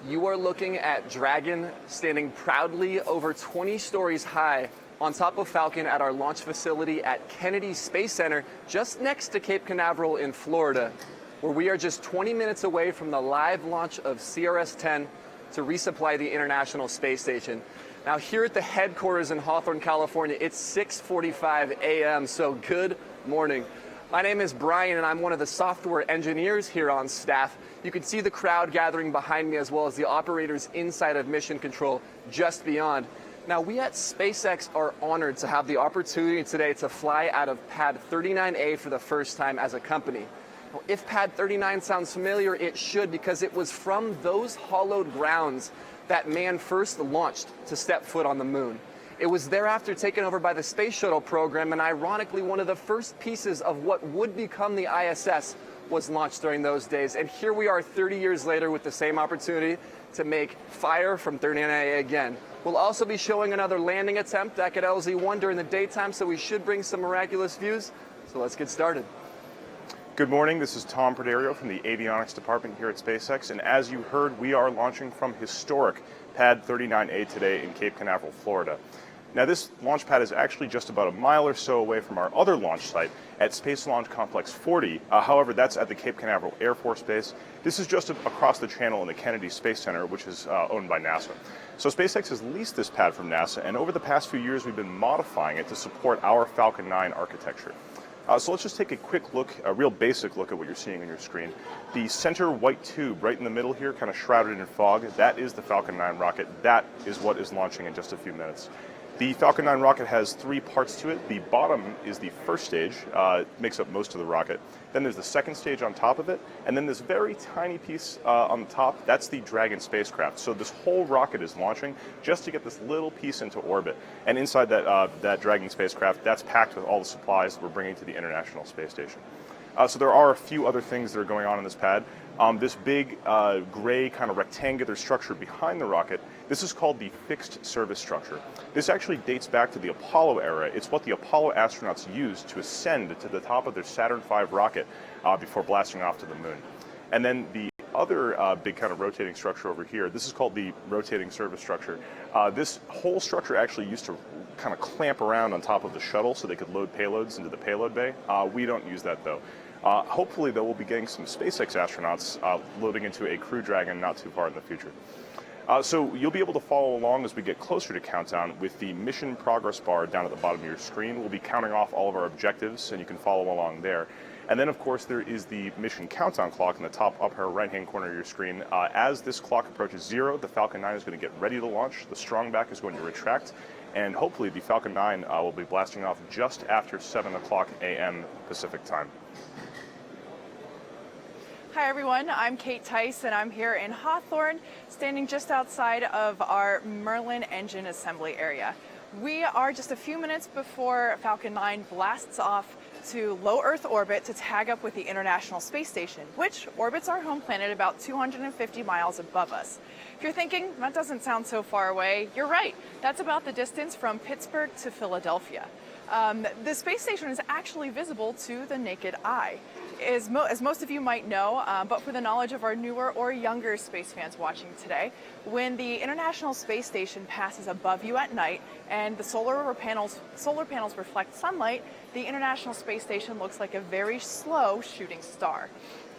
You are looking at Dragon standing proudly over 20 stories high on top of Falcon at our launch facility at Kennedy Space Center, just next to Cape Canaveral in Florida, where we are just 20 minutes away from the live launch of CRS-10 to resupply the International Space Station. Now, here at the headquarters in Hawthorne, California, it's 6:45 a.m., so good morning. My name is Brian, and I'm one of the software engineers here on staff. You can see the crowd gathering behind me, as well as the operators inside of Mission Control just beyond. Now, we at SpaceX are honored to have the opportunity today to fly out of Pad 39A for the first time as a company. Now, if Pad 39 sounds familiar, it should, because it was from those hollowed grounds that man first launched to step foot on the moon. It was thereafter taken over by the Space Shuttle program, and ironically, one of the first pieces of what would become the ISS was launched during those days. And here we are 30 years later with the same opportunity to make fire from 39A again. We'll also be showing another landing attempt back at LZ-1 during the daytime, so we should bring some miraculous views. So let's get started. Good morning, this is Tom Perderio from the Avionics Department here at SpaceX, and as you heard, we are launching from historic Pad 39A today in Cape Canaveral, Florida. Now, this launch pad is actually just about a mile or so away from our other launch site at Space Launch Complex 40. However, that's at the Cape Canaveral Air Force Base. This is just across the channel in the Kennedy Space Center, which is owned by NASA. So SpaceX has leased this pad from NASA, and over the past few years, we've been modifying it to support our Falcon 9 architecture. So let's just take a quick look, a real basic look at what you're seeing on your screen. The center white tube right in the middle here, kind of shrouded in fog, that is the Falcon 9 rocket. That is what is launching in just a few minutes. The Falcon 9 rocket has three parts to it. The bottom is the first stage, makes up most of the rocket. Then there's the second stage on top of it, and then this very tiny piece on the top, that's the Dragon spacecraft. So this whole rocket is launching just to get this little piece into orbit. And inside that Dragon spacecraft, that's packed with all the supplies that we're bringing to the International Space Station. So there are a few other things that are going on in this pad. This big gray kind of rectangular structure behind the rocket, this is called the fixed service structure. This actually dates back to the Apollo era. It's what the Apollo astronauts used to ascend to the top of their Saturn V rocket before blasting off to the moon. And then the other big kind of rotating structure over here, this is called the rotating service structure. This whole structure actually used to kind of clamp around on top of the shuttle so they could load payloads into the payload bay. We don't use that, though. Hopefully, though, we'll be getting some SpaceX astronauts loading into a Crew Dragon not too far in the future. So you'll be able to follow along as we get closer to countdown with the mission progress bar down at the bottom of your screen. We'll be counting off all of our objectives, and you can follow along there. And then, of course, there is the mission countdown clock in the top upper right-hand corner of your screen. As this clock approaches 0, the Falcon 9 is going to get ready to launch. The strongback is going to retract. And hopefully, the Falcon 9 will be blasting off just after 7 o'clock a.m. Pacific time. Hi everyone, I'm Kate Tice and I'm here in Hawthorne, standing just outside of our Merlin engine assembly area. We are just a few minutes before Falcon 9 blasts off to low Earth orbit to tag up with the International Space Station, which orbits our home planet about 250 miles above us. If you're thinking, that doesn't sound so far away, you're right. That's about the distance from Pittsburgh to Philadelphia. The space station is actually visible to the naked eye, as most of you might know, but for the knowledge of our newer or younger space fans watching today, when the International Space Station passes above you at night and the solar panels reflect sunlight, the International Space Station looks like a very slow shooting star.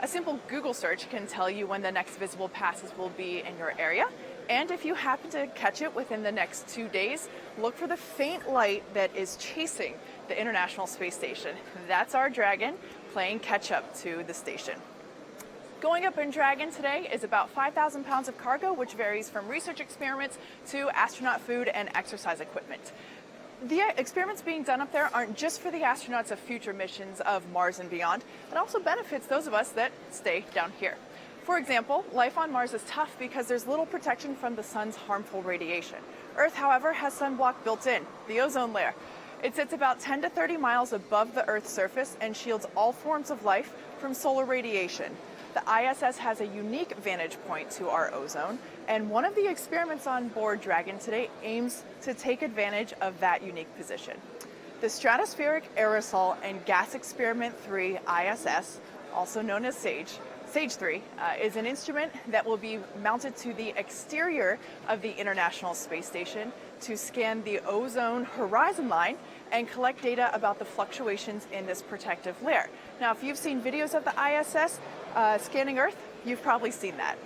A simple Google search can tell you when the next visible passes will be in your area. And if you happen to catch it within the next 2 days, look for the faint light that is chasing the International Space Station. That's our Dragon playing catch-up to the station. Going up in Dragon today is about 5,000 pounds of cargo, which varies from research experiments to astronaut food and exercise equipment. The experiments being done up there aren't just for the astronauts of future missions of Mars and beyond. It also benefits those of us that stay down here. For example, life on Mars is tough because there's little protection from the sun's harmful radiation. Earth, however, has sunblock built in, the ozone layer. It sits about 10 to 30 miles above the Earth's surface and shields all forms of life from solar radiation. The ISS has a unique vantage point to our ozone, and one of the experiments on board Dragon today aims to take advantage of that unique position. The Stratospheric Aerosol and Gas Experiment 3 ISS, also known as SAGE, Stage 3 is an instrument that will be mounted to the exterior of the International Space Station to scan the ozone horizon line and collect data about the fluctuations in this protective layer. Now, if you've seen videos of the ISS scanning Earth, you've probably seen that.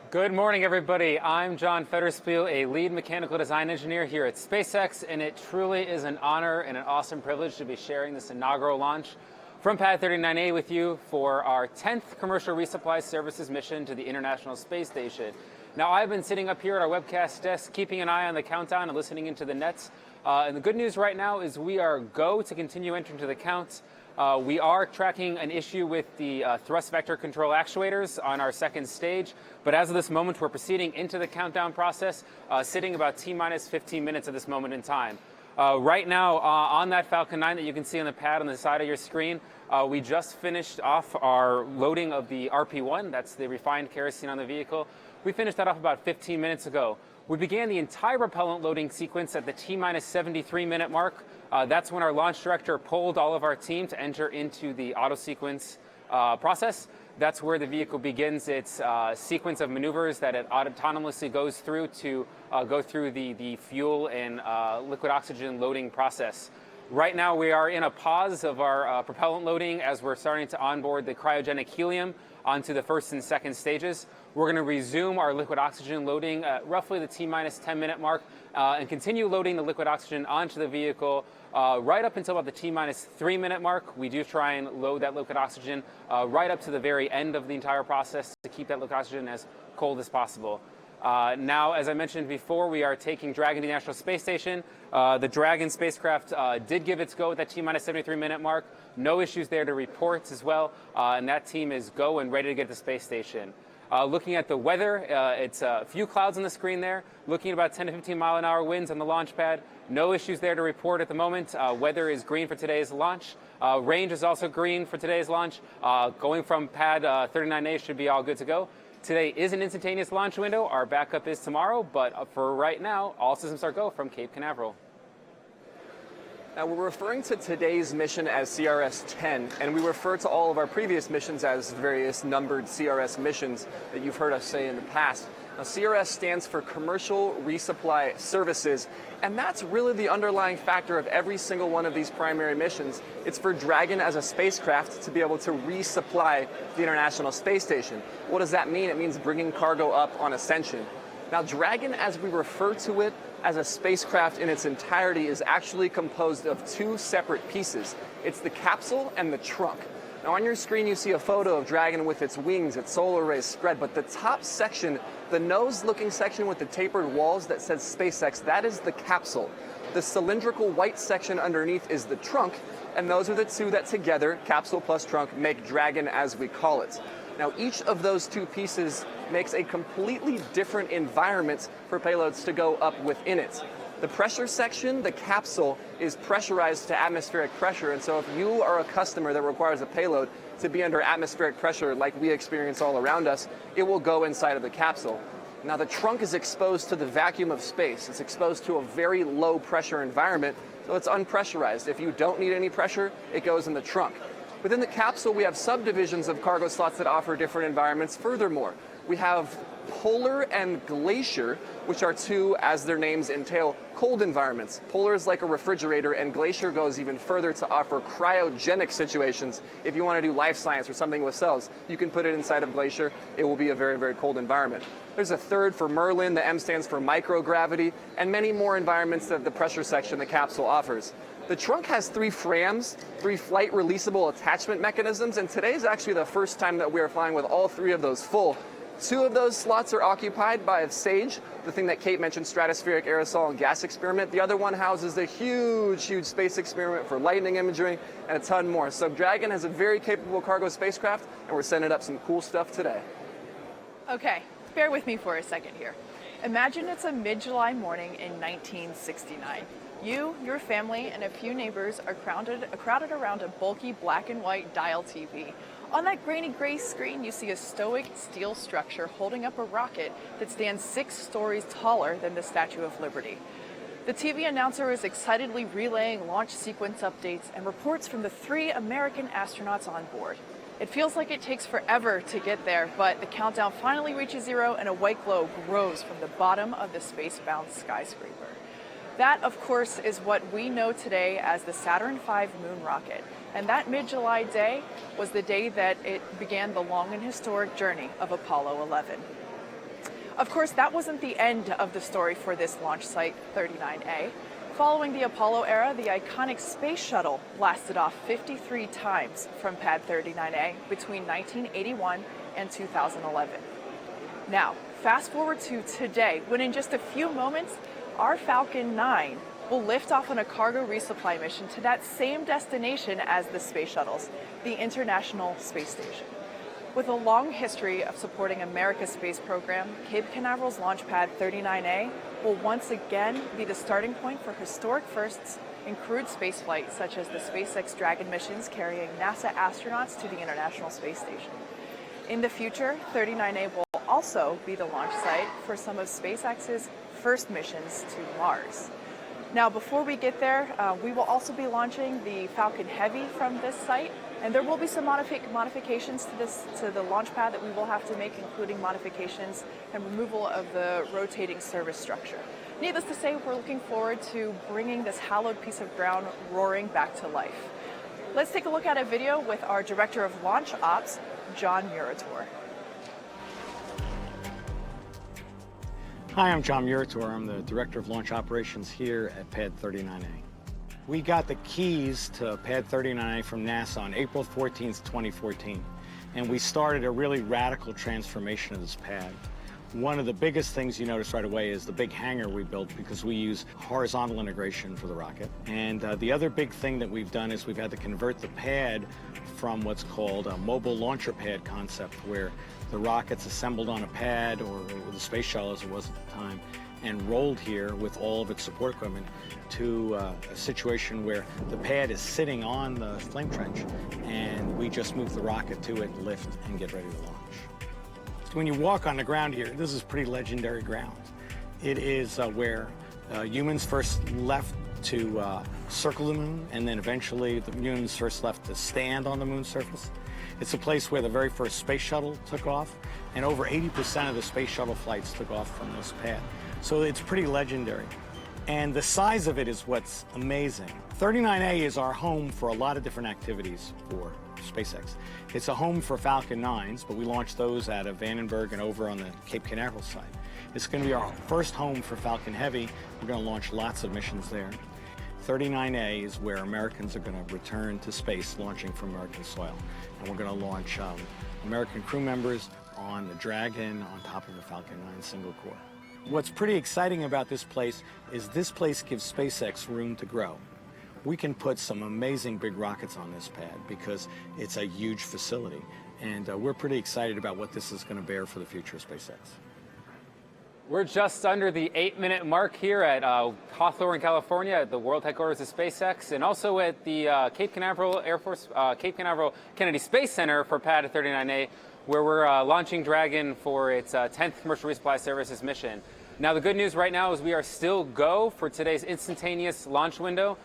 Good morning, everybody. I'm John Federspiel, a lead mechanical design engineer here at SpaceX, and it truly is an honor and an awesome privilege to be sharing this inaugural launch from Pad 39A with you for our 10th Commercial Resupply Services mission to the International Space Station. Now, I've been sitting up here at our webcast desk, keeping an eye on the countdown and listening into the nets. And the good news right now is we are go to continue entering to the count. We are tracking an issue with the thrust vector control actuators on our second stage, but as of this moment, we're proceeding into the countdown process, sitting about T-minus 15 minutes at this moment in time. Right now, on that Falcon 9 that you can see on the pad on the side of your screen, we just finished off our loading of the RP1, that's the refined kerosene on the vehicle. We finished that off about 15 minutes ago. We began the entire propellant loading sequence at the T-minus 73 minute mark. That's when our launch director pulled all of our team to enter into the auto sequence process. That's where the vehicle begins its sequence of maneuvers that it autonomously goes through to go through the fuel and liquid oxygen loading process. Right now we are in a pause of our propellant loading as we're starting to onboard the cryogenic helium onto the first and second stages. We're going to resume our liquid oxygen loading at roughly the T-minus 10 minute mark and continue loading the liquid oxygen onto the vehicle right up until about the T-minus 3 minute mark. We do try and load that liquid oxygen right up to the very end of the entire process to keep that liquid oxygen as cold as possible. Now, as I mentioned before, we are taking Dragon to the International Space Station. The Dragon spacecraft did give its go at that T-minus 73 minute mark. No issues there to report as well, and that team is go and ready to get to the space station. Looking at the weather, it's a few clouds on the screen there. Looking at about 10 to 15 mile an hour winds on the launch pad. No issues there to report at the moment. Weather is green for today's launch. Range is also green for today's launch. Going from Pad 39A should be all good to go. Today is an instantaneous launch window. Our backup is tomorrow, but for right now, all systems are go from Cape Canaveral. Now, we're referring to today's mission as CRS-10, and we refer to all of our previous missions as various numbered CRS missions that you've heard us say in the past. Now, CRS stands for Commercial Resupply Services, and that's really the underlying factor of every single one of these primary missions. It's for Dragon as a spacecraft to be able to resupply the International Space Station. What does that mean? It means bringing cargo up on ascension. Now, Dragon, as we refer to it as a spacecraft in its entirety, is actually composed of two separate pieces. It's the capsule and the trunk. Now, on your screen, you see a photo of Dragon with its wings, its solar arrays spread, but the top section, the nose-looking section with the tapered walls that says SpaceX, that is the capsule. The cylindrical white section underneath is the trunk, and those are the two that together, capsule plus trunk, make Dragon as we call it. Now, each of those two pieces makes a completely different environment for payloads to go up within it. The pressure section, the capsule, is pressurized to atmospheric pressure, and so if you are a customer that requires a payload to be under atmospheric pressure like we experience all around us, it will go inside of the capsule. Now, the trunk is exposed to the vacuum of space. It's exposed to a very low pressure environment, so it's unpressurized. If you don't need any pressure, it goes in the trunk. Within the capsule, we have subdivisions of cargo slots that offer different environments. Furthermore, we have polar and glacier, which are two, as their names entail, cold environments. Polar is like a refrigerator, and glacier goes even further to offer cryogenic situations. If you want to do life science or something with cells, you can put it inside of glacier. It will be a very, very cold environment. There's a third for Merlin. The M stands for microgravity, and many more environments that the pressure section, the capsule, offers. The trunk has three FRAMs, three flight releasable attachment mechanisms, and today is actually the first time that we are flying with all three of those full. Two of those slots are occupied by SAGE, the thing that Kate mentioned, stratospheric aerosol and gas experiment. The other one houses a huge, huge space experiment for lightning imagery and a ton more. So Dragon has a very capable cargo spacecraft, and we're sending up some cool stuff today. Okay, bear with me for a second here. Imagine it's a mid-July morning in 1969. You, your family, and a few neighbors are crowded around a bulky black and white dial TV. On that grainy gray screen, you see a stoic steel structure holding up a rocket that stands 6 stories taller than the Statue of Liberty. The TV announcer is excitedly relaying launch sequence updates and reports from the 3 American astronauts on board. It feels like it takes forever to get there, but the countdown finally reaches zero and a white glow grows from the bottom of the space-bound skyscraper. That, of course, is what we know today as the Saturn V moon rocket. And that mid-July day was the day that it began the long and historic journey of Apollo 11. Of course, that wasn't the end of the story for this launch site, 39A. Following the Apollo era, the iconic space shuttle blasted off 53 times from pad 39A between 1981 and 2011. Now, fast forward to today, when in just a few moments, our Falcon 9 will lift off on a cargo resupply mission to that same destination as the space shuttles, the International Space Station. With a long history of supporting America's space program, Cape Canaveral's launch pad 39A will once again be the starting point for historic firsts in crewed spaceflight, such as the SpaceX Dragon missions carrying NASA astronauts to the International Space Station. In the future, 39A will also be the launch site for some of SpaceX's first missions to Mars. Now, before we get there, we will also be launching the Falcon Heavy from this site, and there will be some modifications to the launch pad that we will have to make, including modifications and removal of the rotating service structure. Needless to say, we're looking forward to bringing this hallowed piece of ground roaring back to life. Let's take a look at a video with our Director of Launch Ops, John Murator. Hi, I'm John Murator. I'm the Director of Launch Operations here at Pad 39A. We got the keys to Pad 39A from NASA on April 14th, 2014, and we started a really radical transformation of this pad. One of the biggest things you notice right away is the big hangar we built, because we use horizontal integration for the rocket. And the other big thing that we've done is we've had to convert the pad from what's called a mobile launcher pad concept, where the rocket's assembled on a pad, or the space shuttle as it was at the time, and rolled here with all of its support equipment, to a situation where the pad is sitting on the flame trench and we just move the rocket to it, lift, and get ready to launch. So when you walk on the ground here, this is pretty legendary ground. It is where humans first left to circle the moon, and then eventually the humans first left to stand on the moon's surface. It's a place where the very first space shuttle took off, and over 80% of the space shuttle flights took off from this pad. So it's pretty legendary. And the size of it is what's amazing. 39A is our home for a lot of different activities for SpaceX. It's a home for Falcon 9s, but we launched those out of Vandenberg and over on the Cape Canaveral side. It's going to be our first home for Falcon Heavy. We're going to launch lots of missions there. 39A is where Americans are going to return to space, launching from American soil. And we're going to launch American crew members on the Dragon on top of the Falcon 9 single core. What's pretty exciting about this place is this place gives SpaceX room to grow. We can put some amazing big rockets on this pad because it's a huge facility. And we're pretty excited about what this is going to bear for the future of SpaceX. We're just under the 8-minute mark here at Hawthorne, California, at the world headquarters of SpaceX, and also at the Cape Canaveral Cape Canaveral Kennedy Space Center for Pad 39A, where we're launching Dragon for its 10th Commercial Resupply Services mission. Now, the good news right now is we are still go for today's instantaneous launch window.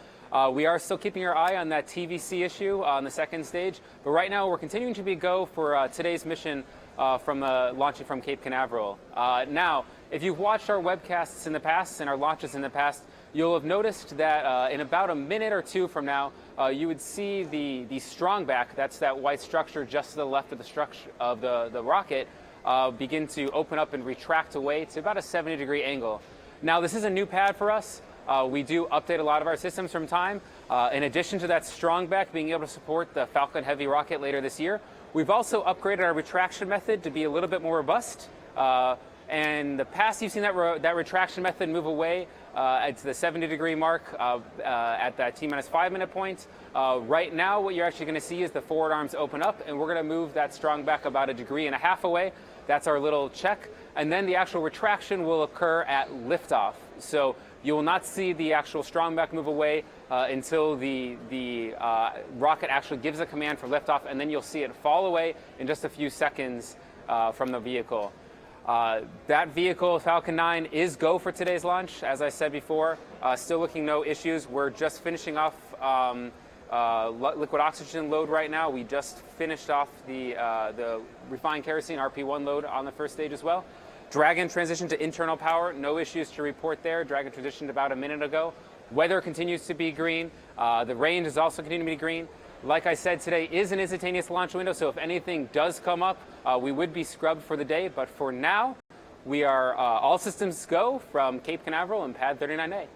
We are still keeping our eye on that TVC issue on the second stage, but right now we're continuing to be go for today's mission from launching from Cape Canaveral. Now, if you've watched our webcasts in the past and our launches in the past, you'll have noticed that in about a minute or two from now, you would see the strong back, that's that white structure just to the left of the structure of the rocket, begin to open up and retract away to about a 70-degree angle. Now, this is a new pad for us. We do update a lot of our systems from time. In addition to that strong back being able to support the Falcon Heavy rocket later this year, we've also upgraded our retraction method to be a little bit more robust. And in the past, you've seen that retraction method move away to the 70-degree mark at that T-minus 5-minute point. Right now, what you're actually going to see is the forward arms open up, and we're going to move that strong back about 1.5 degrees away. That's our little check. And then the actual retraction will occur at liftoff. So you will not see the actual strong back move away until the rocket actually gives a command for liftoff, and then you'll see it fall away in just a few seconds from the vehicle. That vehicle, Falcon 9, is go for today's launch. As I said before, still looking no issues. We're just finishing off liquid oxygen load right now. We just finished off the refined kerosene RP1 load on the first stage as well. Dragon transitioned to internal power. No issues to report there. Dragon transitioned about a minute ago. Weather continues to be green. The range is also continuing to be green. Like I said, today is an instantaneous launch window, so if anything does come up, we would be scrubbed for the day. But for now, we are all systems go from Cape Canaveral and Pad 39A.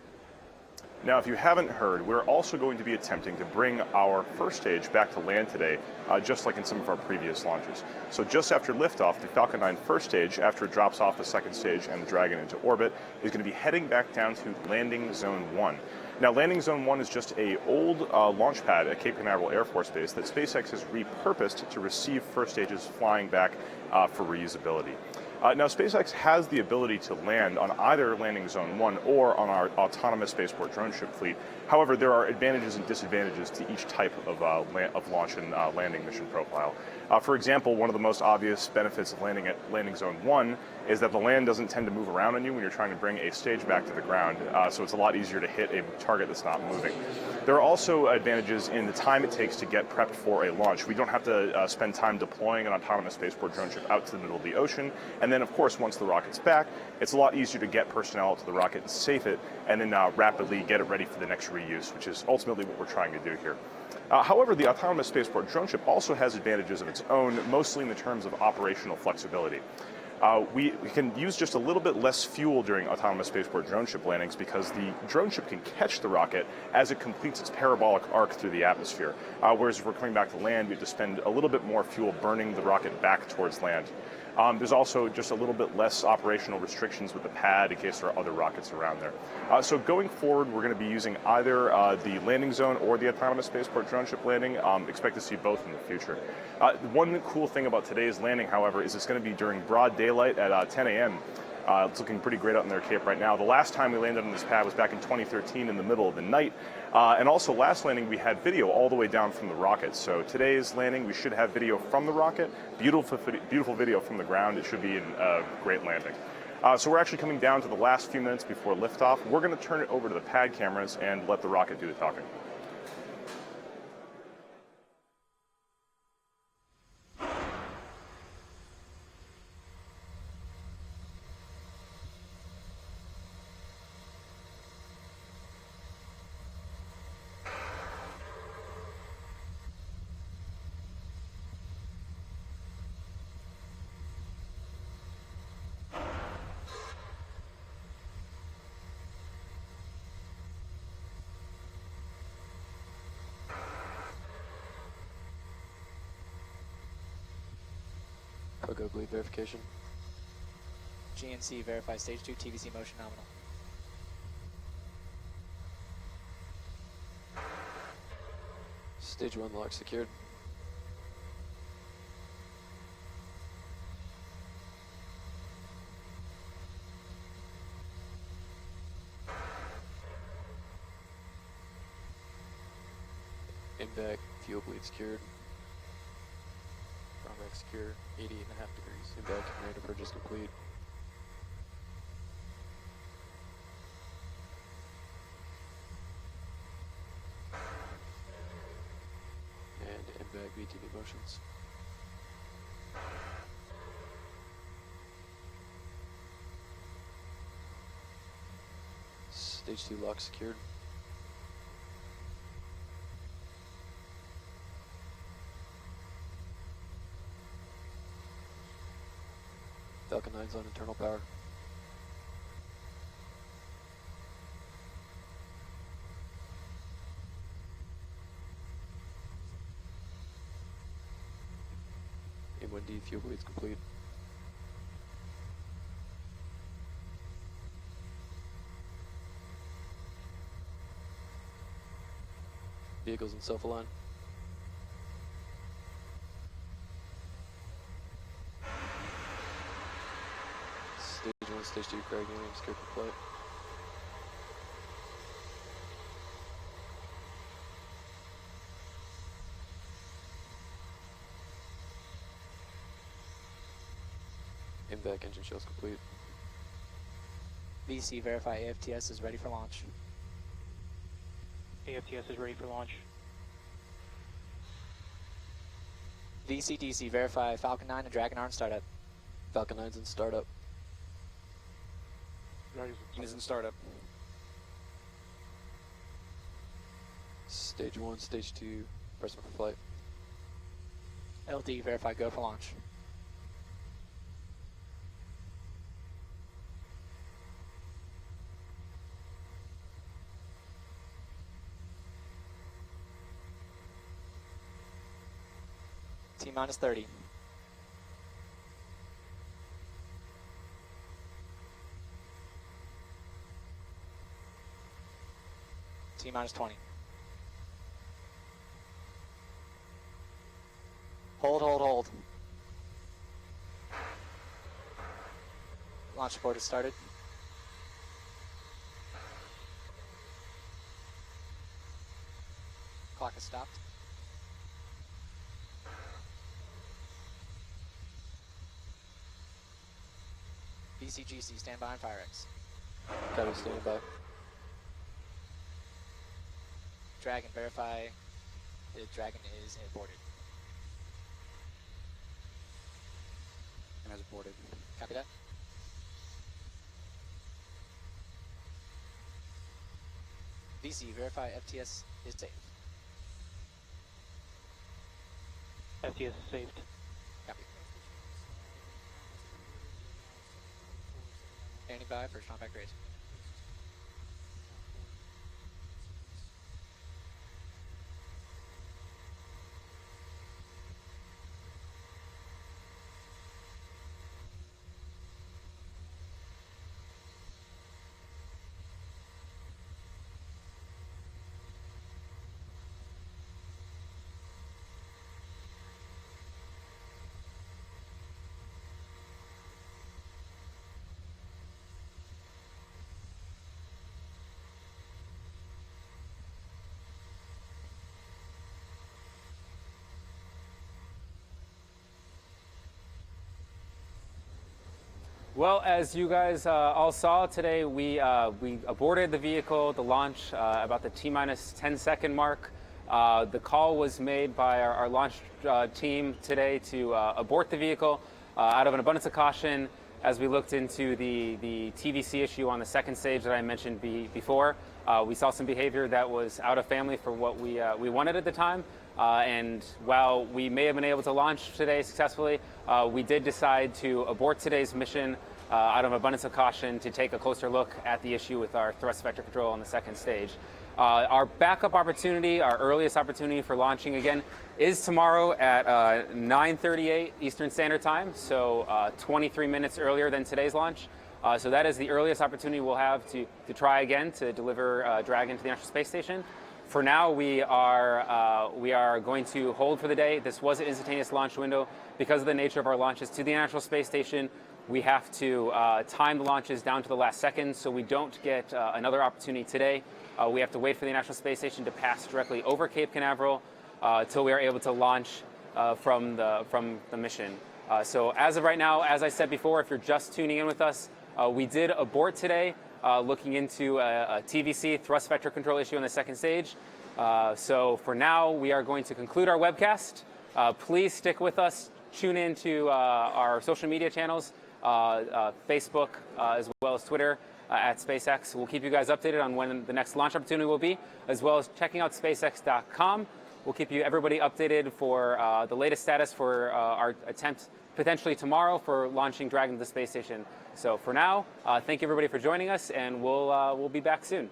Now, if you haven't heard, we're also going to be attempting to bring our first stage back to land today, just like in some of our previous launches. So just after liftoff, the Falcon 9 first stage, after it drops off the second stage and the Dragon into orbit, is going to be heading back down to Landing Zone 1. Now, Landing Zone 1 is just an old launch pad at Cape Canaveral Air Force Base that SpaceX has repurposed to receive first stages flying back for reusability. Now, SpaceX has the ability to land on either Landing Zone 1 or on our autonomous spaceport drone ship fleet. However, there are advantages and disadvantages to each type of launch and landing mission profile. For example, one of the most obvious benefits of landing at Landing Zone 1 is that the land doesn't tend to move around on you when you're trying to bring a stage back to the ground, so it's a lot easier to hit a target that's not moving. There are also advantages in the time it takes to get prepped for a launch. We don't have to spend time deploying an autonomous spaceport drone ship out to the middle of the ocean, and then of course once the rocket's back, it's a lot easier to get personnel to the rocket and safe it, and then rapidly get it ready for the next reuse, which is ultimately what we're trying to do here. However, the autonomous spaceport drone ship also has advantages of its own, mostly in the terms of operational flexibility. We can use just a little bit less fuel during autonomous spaceport drone ship landings because the drone ship can catch the rocket as it completes its parabolic arc through the atmosphere. Whereas if we're coming back to land, we have to spend a little bit more fuel burning the rocket back towards land. There's also just a little bit less operational restrictions with the pad in case there are other rockets around there. So going forward, we're going to be using either the landing zone or the autonomous spaceport drone ship landing. Expect to see both in the future. One cool thing about today's landing, however, is it's going to be during broad daylight at 10 a.m. It's looking pretty great out in their Cape right now. The last time we landed on this pad was back in 2013 in the middle of the night. And also last landing we had video all the way down from the rocket. So today's landing we should have video from the rocket, beautiful video from the ground. It should be a great landing. So we're actually coming down to the last few minutes before liftoff. We're going to turn it over to the pad cameras and let the rocket do the talking. Go bleed verification. GNC verify stage 2 TVC motion nominal. Stage 1 lock secured. Invac fuel bleed secured. Rack secure, 88.5 degrees. Inbound command to purchase complete. And inbound VTV motions. Stage 2 lock secured. Falcon 9's on internal power. A1D fuel bleeds complete. Vehicles in self-align. Stage 1, Stage 2, Craig, scared for flight. Inback engine shells complete. VC verify AFTS is ready for launch. AFTS is ready for launch. VCDC, verify Falcon 9 and Dragon are in startup. Falcon 9's in startup. Units in startup. Stage 1, Stage 2, press for flight. LD, verify go for launch. T-minus 30. T-minus 20. Hold. Launch support has started. Clock has stopped. VCGC, stand by on FireX. Cabin standing by. Dragon, verify the Dragon is aborted. And as aborted. Copy that. VC, verify FTS is safe. FTS is saved. Copy. Standing by for strong back raise. Well, as you guys all saw today, we aborted the vehicle, the launch, about the T-minus 10-second mark. The call was made by our launch team today to abort the vehicle out of an abundance of caution as we looked into the TVC issue on the second stage that I mentioned before. We saw some behavior that was out of family for what we wanted at the time. And while we may have been able to launch today successfully, we did decide to abort today's mission out of abundance of caution to take a closer look at the issue with our thrust vector control on the second stage. Our backup opportunity, our earliest opportunity for launching again, is tomorrow at 9:38 Eastern Standard Time, so 23 minutes earlier than today's launch. So that is the earliest opportunity we'll have to try again to deliver Dragon to the International Space Station. For now, we are going to hold for the day. This was an instantaneous launch window. Because of the nature of our launches to the International Space Station, we have to time the launches down to the last second, so we don't get another opportunity today. We have to wait for the International Space Station to pass directly over Cape Canaveral until we are able to launch from the mission. So as of right now, as I said before, if you're just tuning in with us, we did abort today, looking into a TVC, thrust vector control issue on the second stage. So for now, we are going to conclude our webcast. Please stick with us. Tune in to our social media channels, Facebook, as well as Twitter at SpaceX. We'll keep you guys updated on when the next launch opportunity will be, as well as checking out SpaceX.com. We'll keep everybody updated for the latest status for our attempt potentially tomorrow for launching Dragon to the space station. So for now, thank you everybody for joining us, and we'll be back soon.